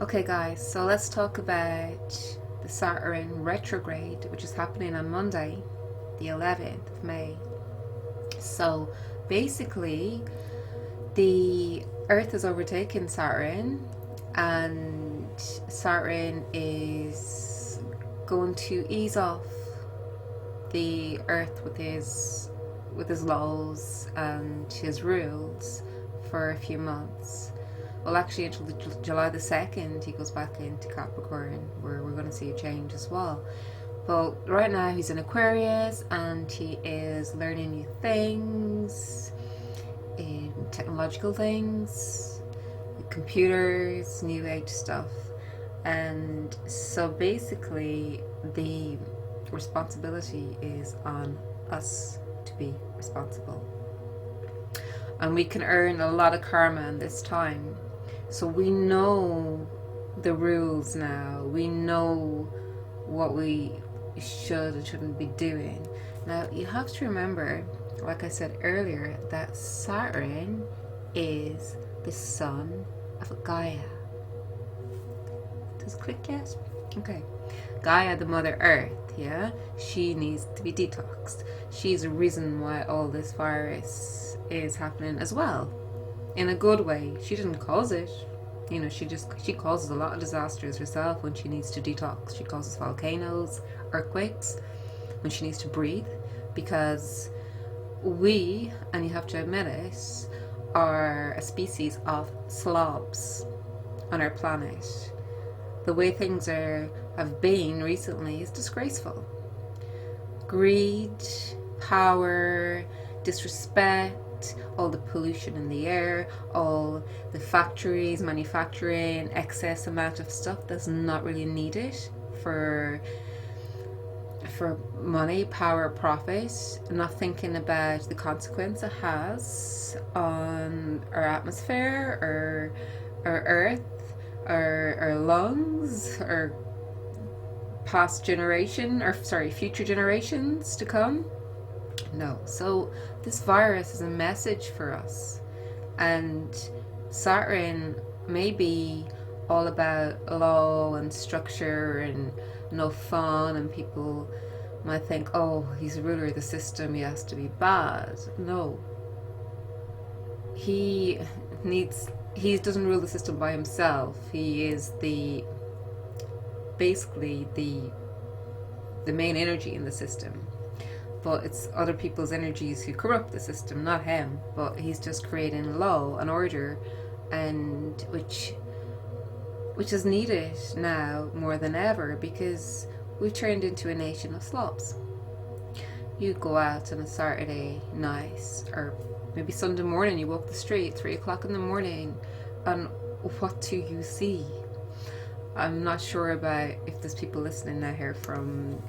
Okay, guys, so let's talk about the Saturn retrograde, which is happening on Monday, the 11th of May. So basically, the Earth has overtaken Saturn, and Saturn is going to ease off the Earth with his laws and his rules for a few months. Well, actually, until July the 2nd, he goes back into Capricorn, where we're going to see a change as well. But right now, he's in Aquarius and he is learning new things, technological things, computers, new age stuff. And so basically, the responsibility is on us to be responsible. And we can earn a lot of karma in this time. So we know the rules now. We know what we should and shouldn't be doing. Now, you have to remember, like I said earlier, that Saturn is the son of Gaia. Does it click yet? Okay. Gaia, the Mother Earth, yeah? She needs to be detoxed. She's the reason why all this virus is happening as well. In a good way. She didn't cause it. You know, she causes a lot of disasters herself when she needs to detox. She causes volcanoes, earthquakes, when she needs to breathe, because we, and you have to admit it, are a species of slobs on our planet. The way things have been recently is disgraceful. Greed, power, disrespect, all the pollution in the air, all the factories manufacturing excess amount of stuff that's not really needed for money, power, profit, not thinking about the consequence it has on our atmosphere, our earth, our lungs, our future generations to come. No. So this virus is a message for us. And Saturn may be all about law and structure and no fun, and people might think, oh, he's a ruler of the system, he has to be bad. No. He doesn't rule the system by himself. He is basically the main energy in the system. But it's other people's energies who corrupt the system, not him. But he's just creating law and order, and which is needed now more than ever, because we've turned into a nation of slobs. You go out on a Saturday night, or maybe Sunday morning, you walk the street 3 o'clock in the morning, and what do you see? I'm not sure about if there's people listening now here from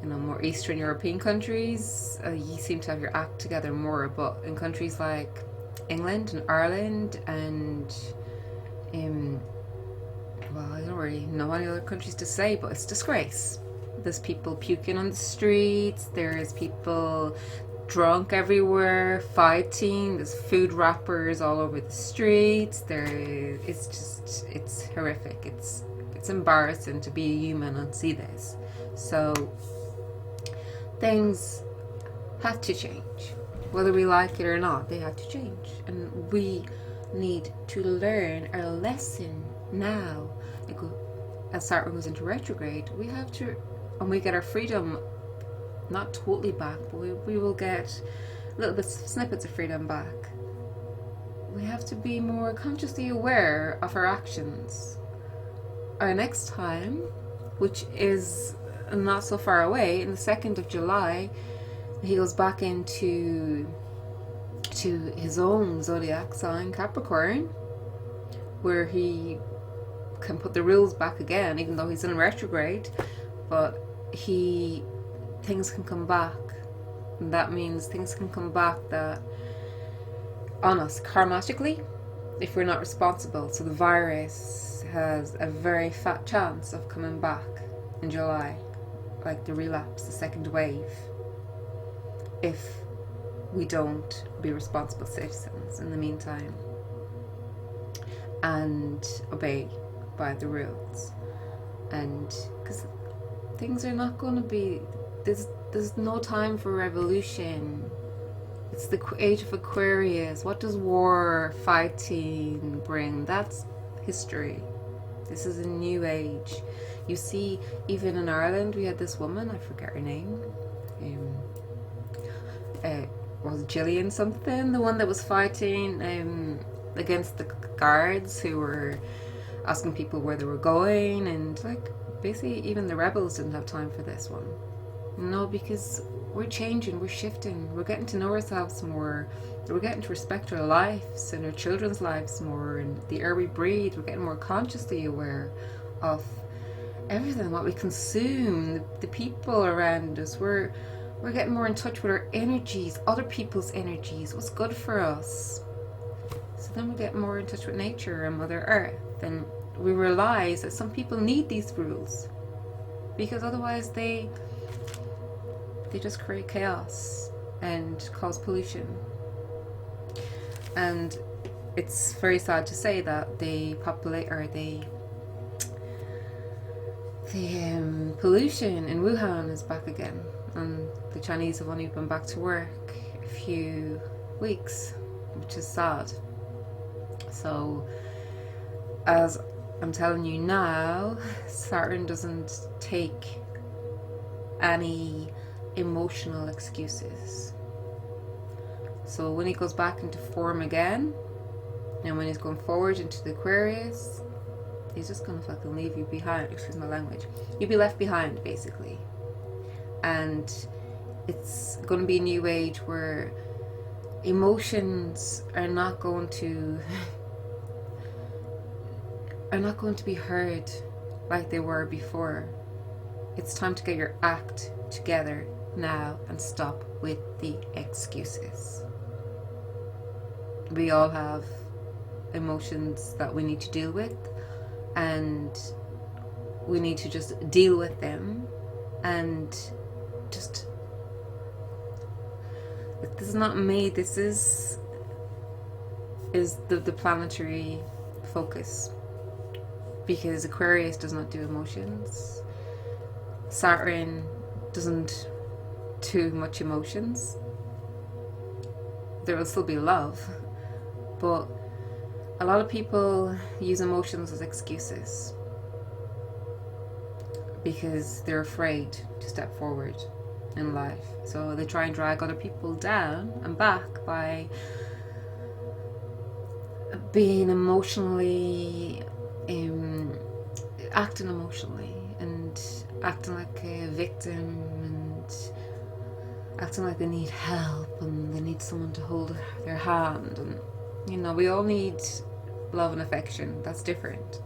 more Eastern European countries. You seem to have your act together more, but in countries like England and Ireland and well, I don't really know any other countries to say, but it's disgrace. There's people puking on the streets, there's people drunk everywhere, fighting, there's food wrappers all over the streets. It's horrific. It's embarrassing to be a human and see this. So things have to change. Whether we like it or not, they have to change. And we need to learn our lesson now. As Saturn goes into retrograde, we have to, and we get our freedom, not totally back, but we will get little bits, snippets of freedom back. We have to be more consciously aware of our actions. Our next time, which is not so far away, in the 2nd of July, he goes back into his own zodiac sign, Capricorn, where he can put the rules back again, even though he's in retrograde. But things can come back. And that means things can come back that on us karmatically if we're not responsible. So the virus has a very fat chance of coming back in July, like the relapse, the second wave, if we don't be responsible citizens in the meantime and obey by the rules. And because things are not going to be, there's no time for revolution. It's the age of Aquarius. What does war, fighting bring? That's history. This is a new age. You see, even in Ireland, we had this woman, I forget her name. Was Gillian something? The one that was fighting against the guards who were asking people where they were going, and like basically even the rebels didn't have time for this one. No, because we're changing, we're shifting, we're getting to know ourselves more, we're getting to respect our lives and our children's lives more, and the air we breathe, we're getting more consciously aware of everything, what we consume, the people around us. We're getting more in touch with our energies, other people's energies, what's good for us. So then we get more in touch with nature and Mother Earth, and we realize that some people need these rules because otherwise they just create chaos and cause pollution. And it's very sad to say that the pollution in Wuhan is back again, and the Chinese have only been back to work a few weeks, which is sad. So, as I'm telling you now, Saturn doesn't take any emotional excuses. So when he goes back into form again, and when he's going forward into the Aquarius, he's just gonna fucking leave you behind. Excuse my language. You'll be left behind, basically. And it's gonna be a new age where emotions are not going to be heard like they were before. It's time to get your act together now and stop with the excuses. We all have emotions that we need to deal with, and we need to just deal with them. And just, this is not me, this is the planetary focus, because Aquarius does not do emotions. Saturn doesn't do much emotions. There will still be love, but a lot of people use emotions as excuses because they're afraid to step forward in life. So they try and drag other people down and back by being emotionally, acting emotionally, and acting like a victim, and acting like they need help and they need someone to hold their hand. And you know, we all need love and affection. That's different.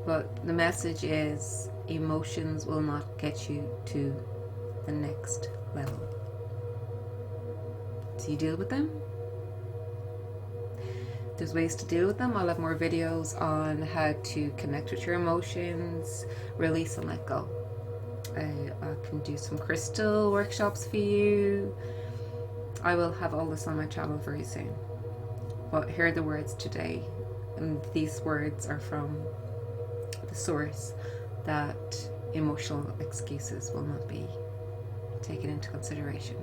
But the message is, emotions will not get you to the next level. So you deal with them. There's ways to deal with them. I'll have more videos on how to connect with your emotions, release and let go. I can do some crystal workshops for you. I will have all this on my channel very soon. But here are the words today, and these words are from the source, that emotional excuses will not be taken into consideration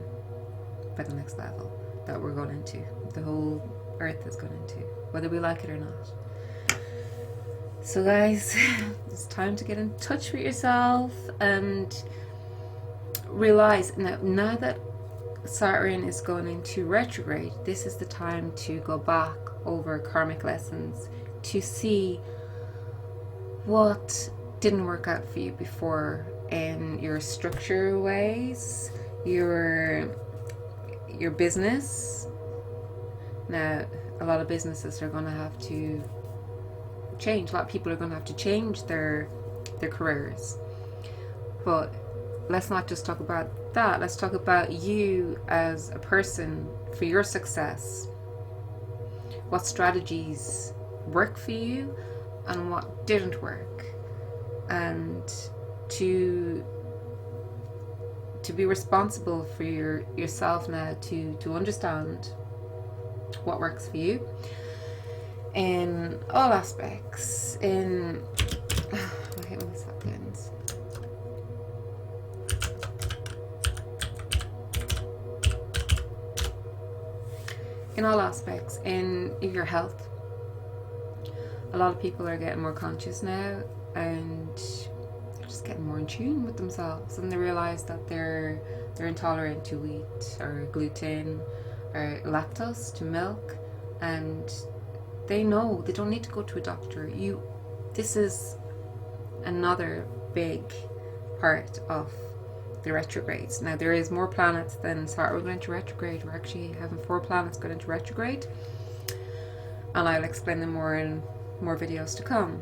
by the next level that we're going into, the whole earth is going into, whether we like it or not. So guys, it's time to get in touch with yourself and realize now that Saturn is going into retrograde, this is the time to go back over karmic lessons, to see what didn't work out for you before in your structure ways, your business. Now, a lot of businesses are going to have to change. A lot of people are going to have to change their careers. But let's not just talk about that. Let's talk about you as a person, for your success. What strategies work for you and what didn't work. And to be responsible for yourself now, to understand what works for you, in all aspects. In wait 1 second. In all aspects, in your health. A lot of people are getting more conscious now, and they're just getting more in tune with themselves, and they realize that they're intolerant to wheat or gluten or lactose, to milk, and they know they don't need to go to a doctor. This is another big part of the retrogrades. Now, there is more planets than Saturn going into retrograde. We're actually having 4 planets going into retrograde, and I'll explain them more in more videos to come.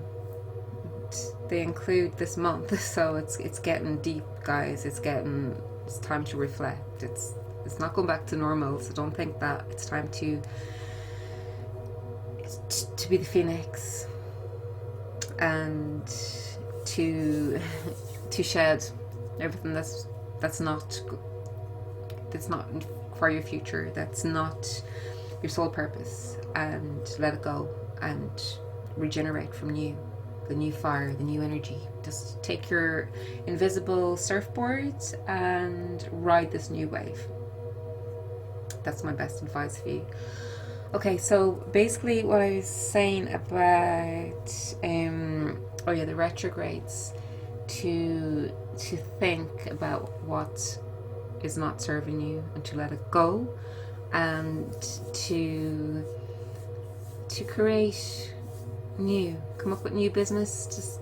They include this month, so it's getting deep, guys. It's time to reflect. It's not going back to normal, so don't think that it's time to be the phoenix and to shed everything that's not for your future, that's not your sole purpose, and let it go and regenerate from the new fire, the new energy. Just take your invisible surfboard and ride this new wave. That's my best advice for you. Okay, so basically what I was saying about the retrogrades, to think about what is not serving you and to let it go, and to create come up with new business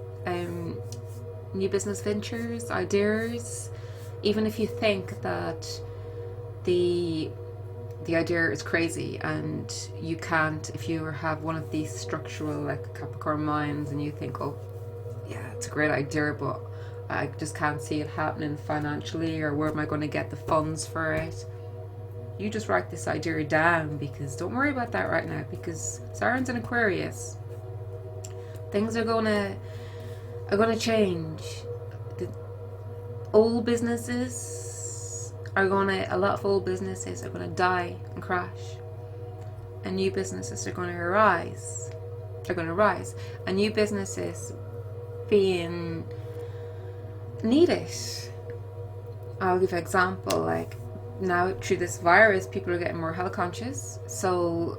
ventures, ideas. Even if you think that the idea is crazy and you can't, if you have one of these structural, like Capricorn minds, and you think, oh yeah, it's a great idea, but I just can't see it happening financially, or where am I going to get the funds for it? You just write this idea down, because don't worry about that right now, because Saturn's in Aquarius. Things are gonna change. The old businesses a lot of old businesses are gonna die and crash, and new businesses are gonna arise. And new businesses being needed. I'll give an example. Like, now through this virus, people are getting more health conscious, so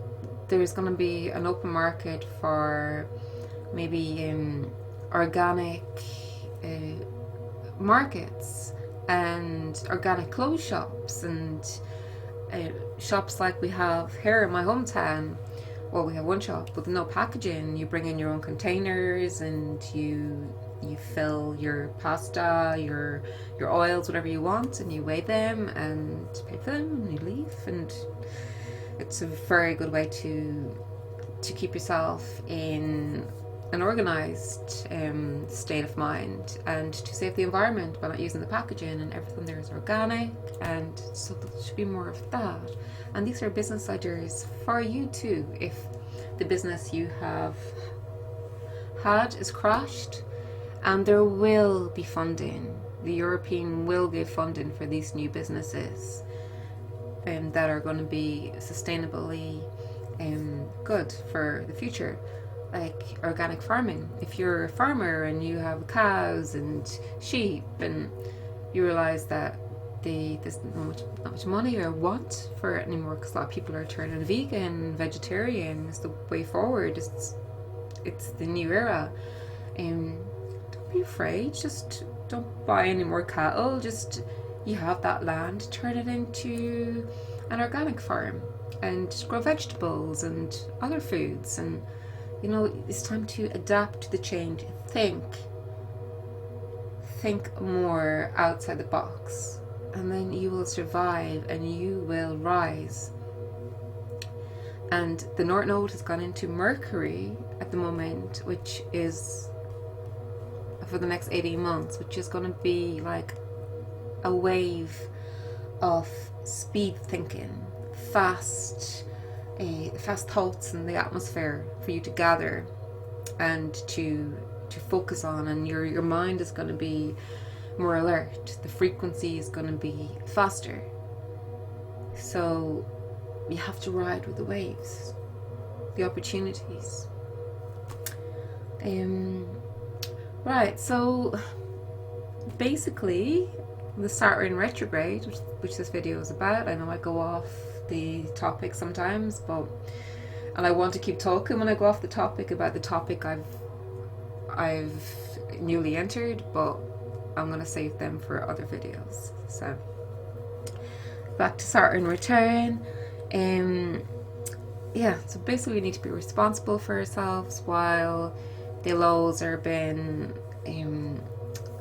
there's going to be an open market for maybe organic markets and organic clothes shops, and shops like we have here in my hometown. Well, we have one shop with no packaging. You bring in your own containers, and you fill your pasta, your oils, whatever you want, and you weigh them and pay for them, and you leave. And it's a very good way to keep yourself in an organized state of mind, and to save the environment by not using the packaging, and everything there is organic. And so there should be more of that. And these are business ideas for you too. If the business you have had is crashed, and there will be funding, the European will give funding for these new businesses that are going to be sustainably good for the future. Like organic farming. If you're a farmer and you have cows and sheep, and you realize that there's not much money or want for it anymore, because a lot of people are turning vegan, vegetarian is the way forward. It's the new era. Don't be afraid. Just don't buy any more cattle. Just, you have that land, turn it into an organic farm and grow vegetables and other foods. And it's time to adapt to the change. Think more outside the box, and then you will survive and you will rise. And the North Node has gone into Mercury at the moment, which is for the next 18 months, which is going to be like a wave of speed thinking, fast thoughts in the atmosphere for you to gather and to focus on, and your mind is going to be more alert. The frequency is going to be faster. So you have to ride with the waves. the opportunities. Right, so basically the Saturn retrograde, which this video is about. I know I go off the topic sometimes, and I want to keep talking when I go off the topic about the topic I've newly entered, but I'm gonna save them for other videos. So back to Saturn return. Yeah, so basically we need to be responsible for ourselves while the lows are being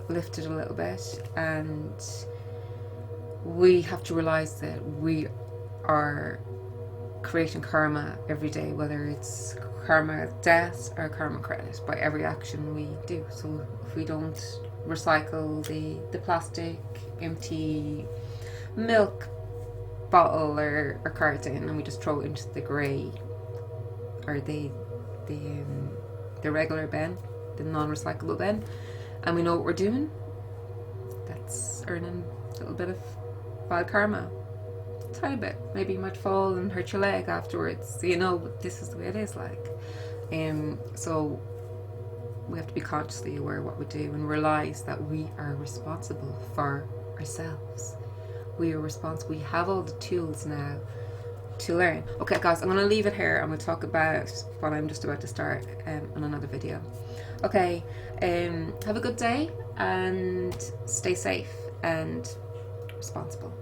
lifted a little bit, and we have to realize that we are creating karma every day, whether it's karma debt or karma credit, by every action we do. So if we don't recycle the plastic empty milk bottle or carton, and we just throw it into the grey or the regular bin, the non-recyclable bin, and we know what we're doing, that's earning a little bit of bad karma. Tiny bit. Maybe you might fall and hurt your leg afterwards. You know, this is the way it is, like. So we have to be consciously aware of what we do and realize that we are responsible for ourselves. We are responsible. We have all the tools now to learn. Okay, guys, I'm going to leave it here. I'm going to talk about what I'm just about to start on another video. Okay, have a good day and stay safe and responsible.